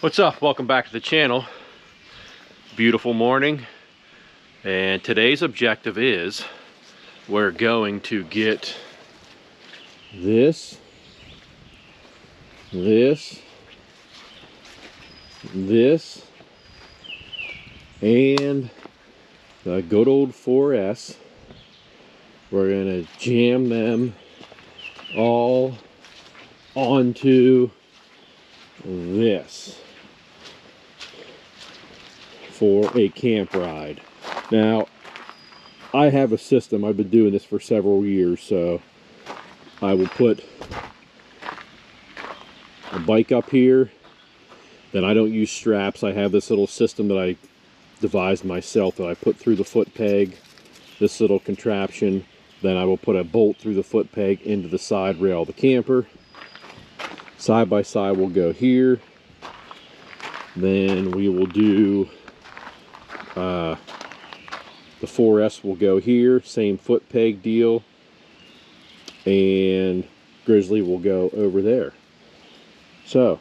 What's up? Welcome back to the channel. Beautiful morning, and today's objective is we're going to get this, and the good old 4S. We're gonna jam them all onto this for a camp ride. Now, I have a system. I've been doing this for several years, so I will put a bike up here. Then I don't use straps. I have this little system that I devised myself that I put through the foot peg, this little contraption. Then I will put a bolt through the foot peg into the side rail of the camper. Side by side will go here. Then we will do the 4S will go here, same foot peg deal, and Grizzly will go over there. So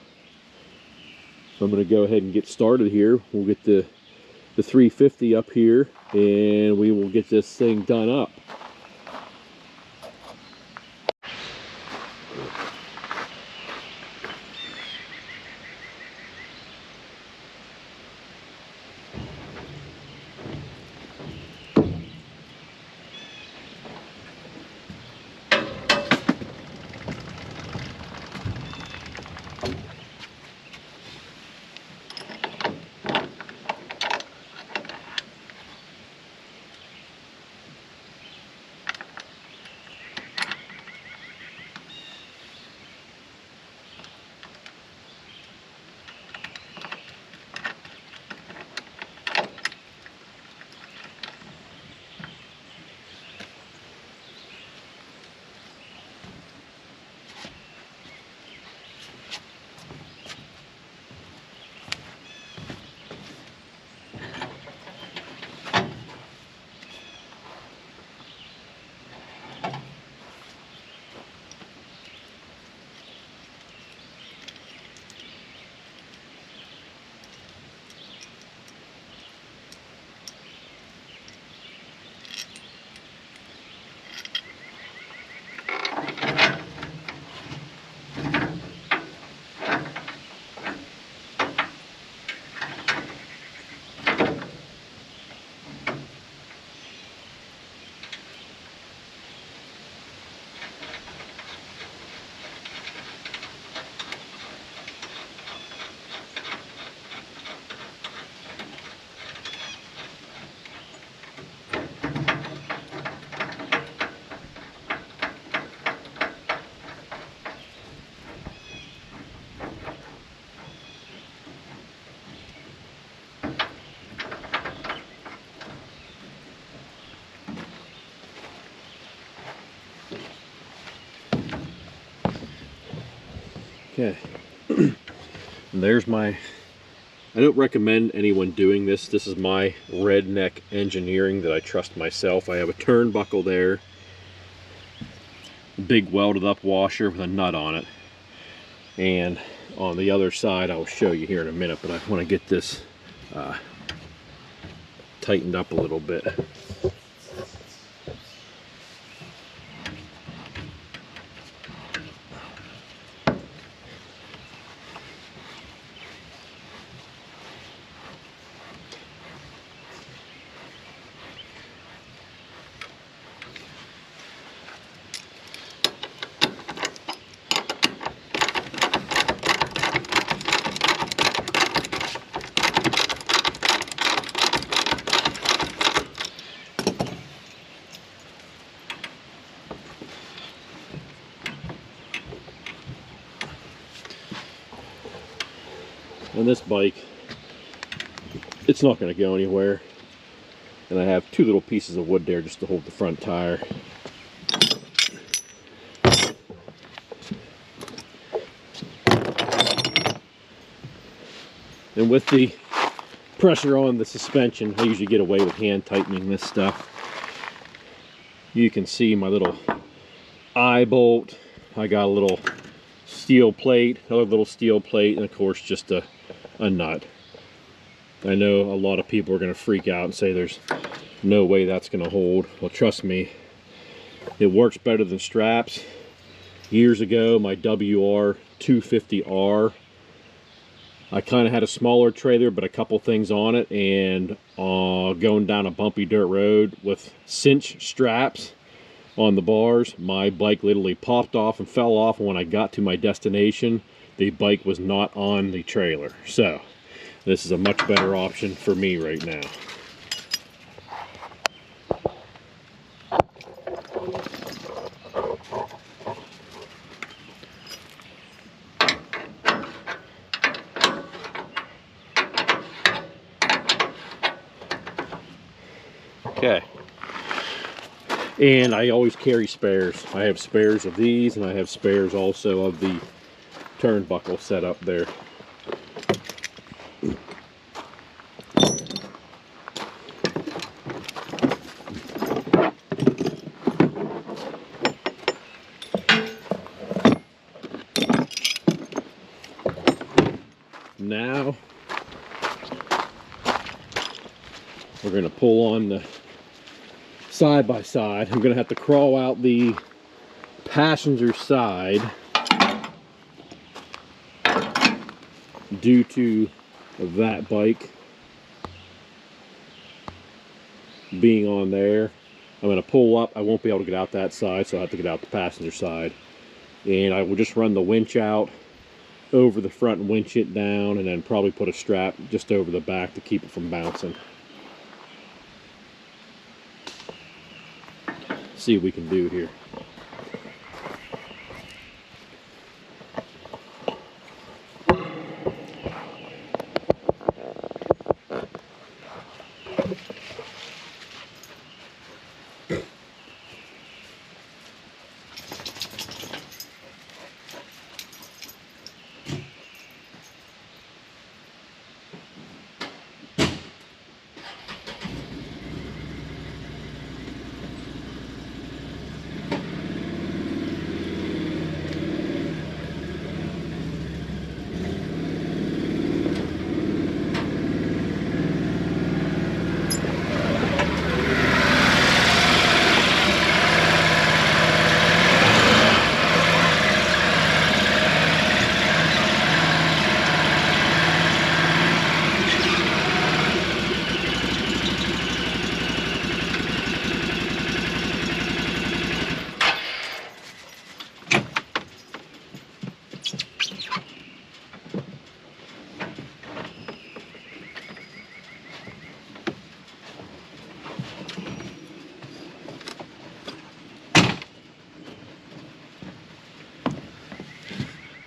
I'm going to go ahead and get started here. We'll get the 350 up here, and we will get this thing done up. Okay, and there's my, I don't recommend anyone doing this. This is my redneck engineering that I trust myself. I have a turnbuckle there, a big welded up washer with a nut on it. And on the other side, I'll show you here in a minute, but I want to get this tightened up a little bit. And this bike, it's not going to go anywhere. And I have two little pieces of wood there just to hold the front tire. And with the pressure on the suspension, I usually get away with hand tightening this stuff. You can see my little eye bolt. I got a little steel plate, another little steel plate, and of course just a a nut. I know a lot of people are going to freak out and say there's no way that's going to hold. Well, trust me, it works better than straps. Years ago, my WR 250R, I kind of had a smaller trailer but a couple things on it, and going down a bumpy dirt road with cinch straps on the bars, my bike literally popped off and fell off, and when I got to my destination, the bike was not on the trailer. So this is a much better option for me right now. Okay, and I always carry spares. I have spares of these, and I have spares also of the turnbuckle set up there. Now we're going to pull on the side by side. I'm going to have to crawl out the passenger side due to that bike being on there. I'm going to pull up. I won't be able to get out that side, so I have to get out the passenger side. And I will just run the winch out over the front and winch it down, and then probably put a strap just over the back to keep it from bouncing. See what we can do here.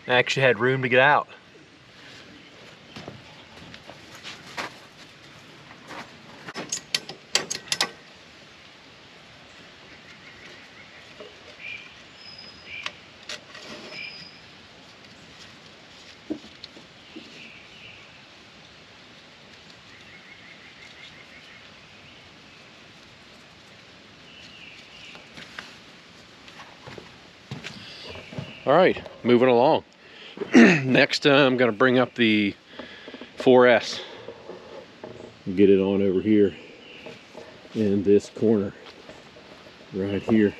I actually had room to get out. All right, moving along. Next, I'm going to bring up the 4S. Get it on over here in this corner right here.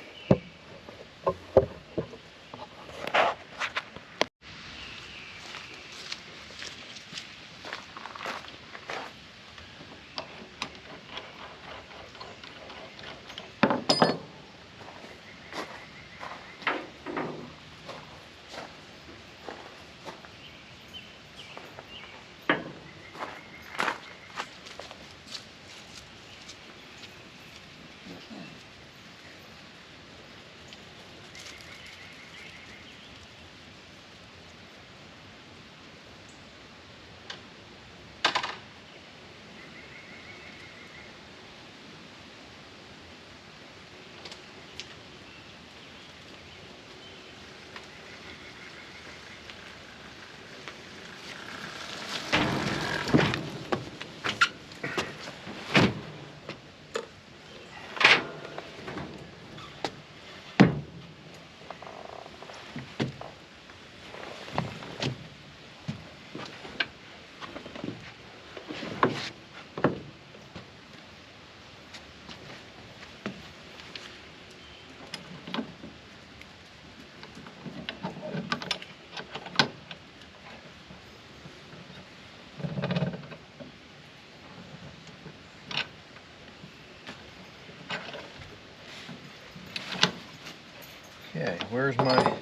where's my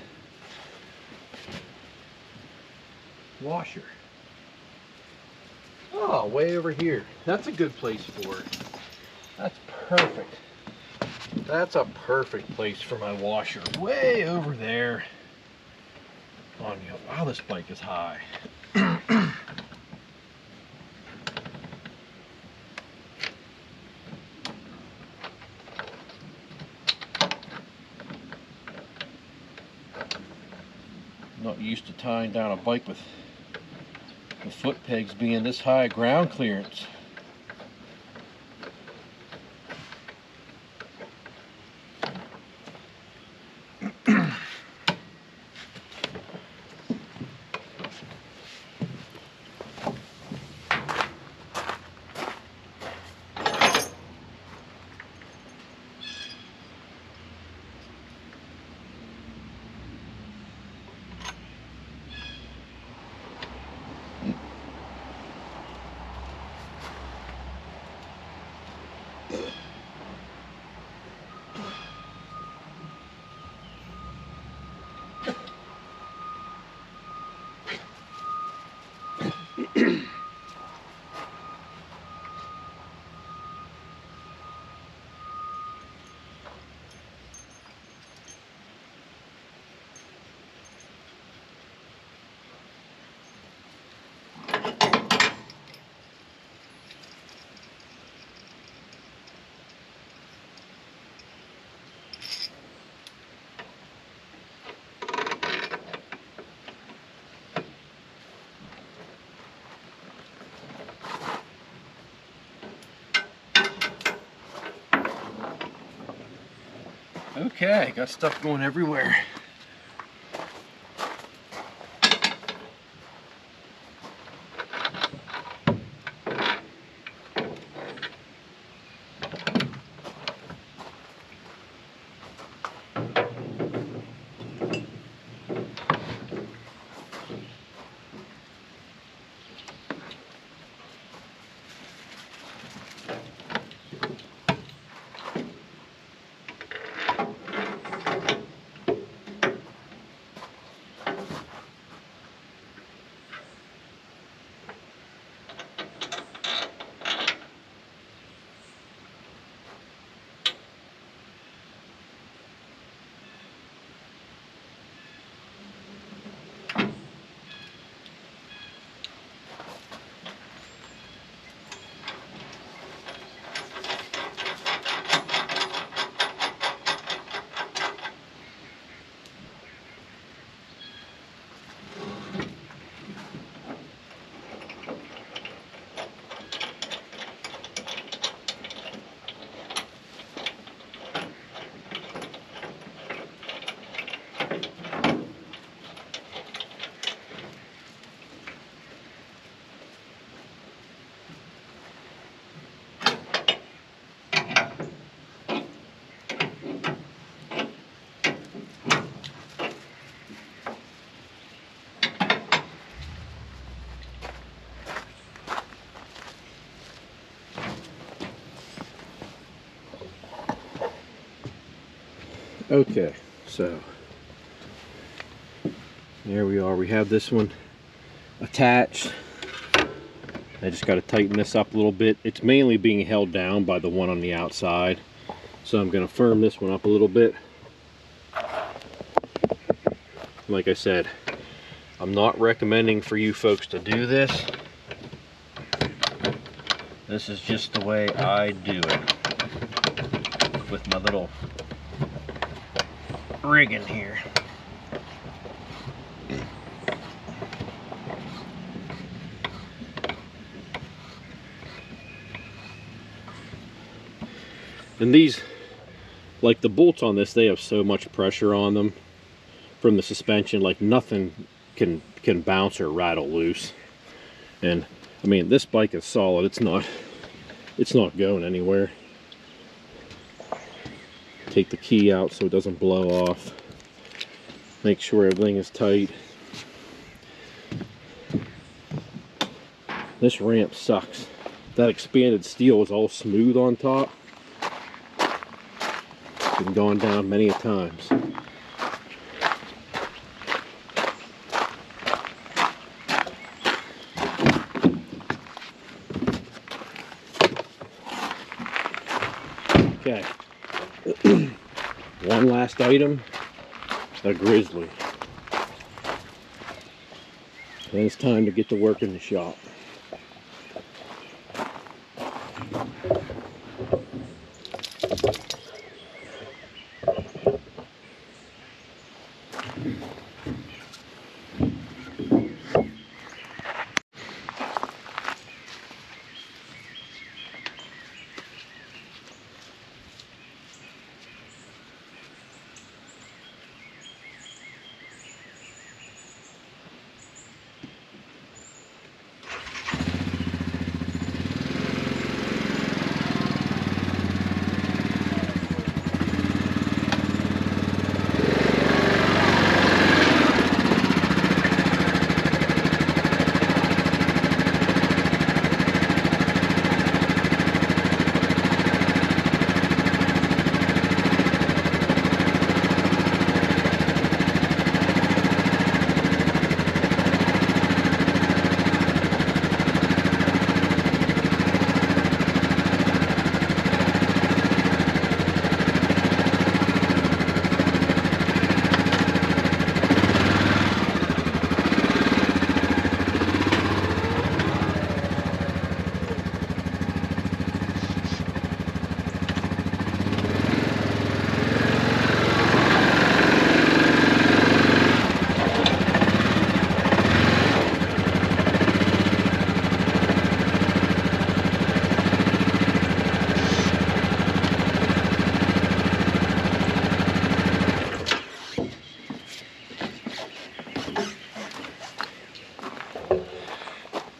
washer? Oh, way over here. That's a good place for it. That's perfect. That's a perfect place for my washer. Way over there. Oh, wow, this bike is high. Not used to tying down a bike with the foot pegs being this high ground clearance. Okay, got stuff going everywhere. Okay, so there we are. We have this one attached. I just got to tighten this up a little bit. It's mainly being held down by the one on the outside, so I'm going to firm this one up a little bit. Like I said, I'm not recommending for you folks to do this. This is just the way I do it with my little rigging here. And these, like the bolts on this, they have so much pressure on them from the suspension, like nothing can bounce or rattle loose. And I mean, this bike is solid. It's not going anywhere. Take the key out so it doesn't blow off. Make sure everything is tight. This ramp sucks. That expanded steel is all smooth on top. Been gone down many a times. Okay. One last item, a grizzly. And it's time to get to work in the shop.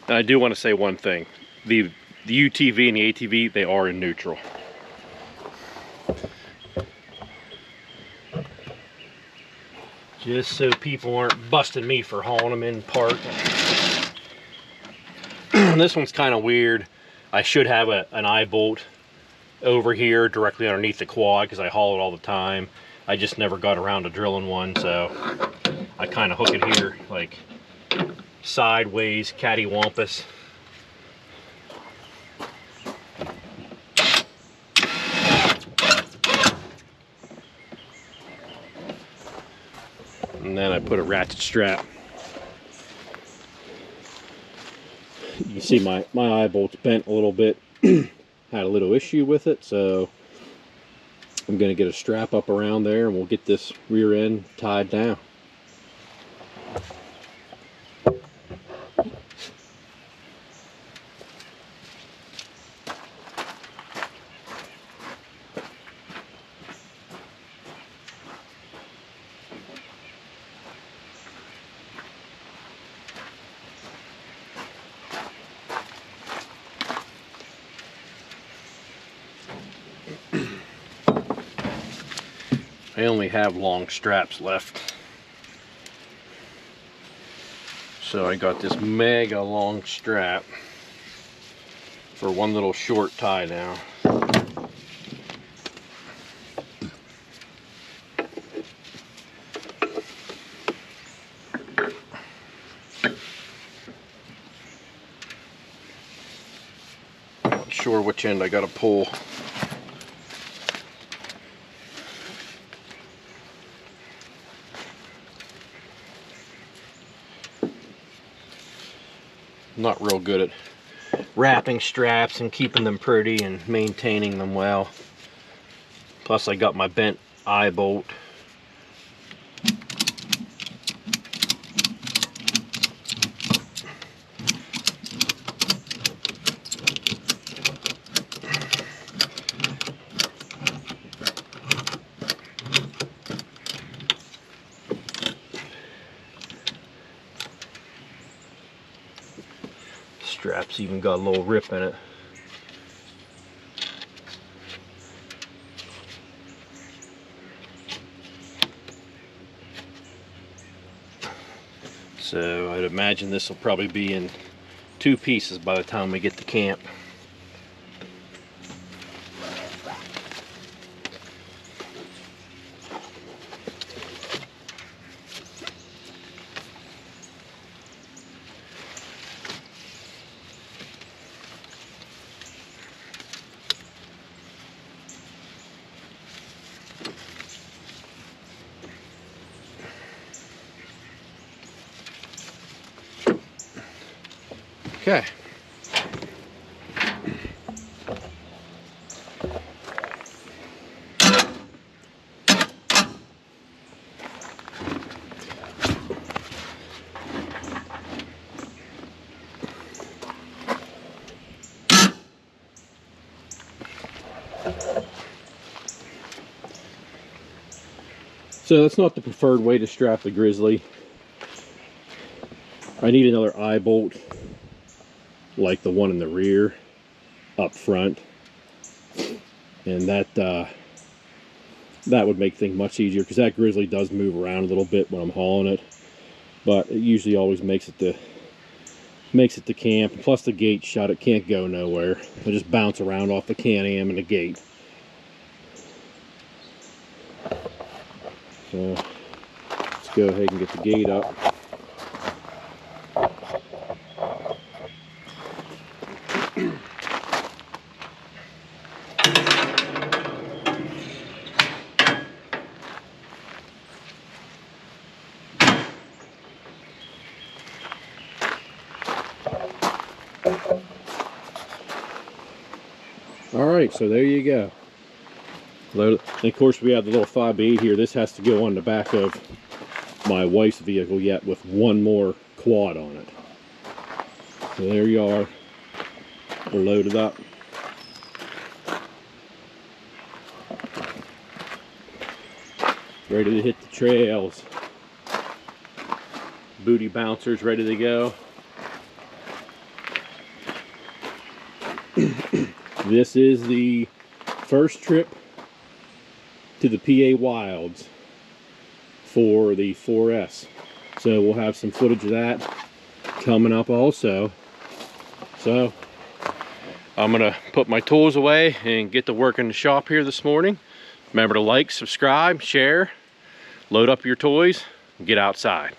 And I do want to say one thing. The UTV and the ATV, they are in neutral. Just so people aren't busting me for hauling them in park. This one's kind of weird. I should have an eye bolt over here directly underneath the quad because I haul it all the time. I just never got around to drilling one, so I kind of hook it here like sideways, cattywampus. And then I put a ratchet strap. You can see my eye bolt's bent a little bit. Had a little issue with it, so I'm going to get a strap up around there and we'll get this rear end tied down. I only have long straps left. So I got this mega long strap for one little short tie now. Not sure which end I gotta pull. Not real good at wrapping straps and keeping them pretty and maintaining them well. Plus I got my bent eye bolt. Strap's even got a little rip in it. So I'd imagine this will probably be in 2 pieces by the time we get to camp. Okay. So that's not the preferred way to strap the Grizzly. I need another eye bolt like the one in the rear up front, and that would make things much easier, because that Grizzly does move around a little bit when I'm hauling it, but it usually always makes it to camp. Plus the gate's shut, it can't go nowhere. It'll just bounce around off the Can-Am and the gate. So let's go ahead and get the gate up. Alright, so there you go. And of course we have the little 5x8 here. This has to go on the back of my wife's vehicle yet with one more quad on it. So there you are. We're loaded up. Ready to hit the trails. Booty bouncers ready to go. This is the first trip to the PA Wilds for the 4S. So we'll have some footage of that coming up also. So I'm gonna put my tools away and get to work in the shop here this morning. Remember to like, subscribe, share, load up your toys, and get outside.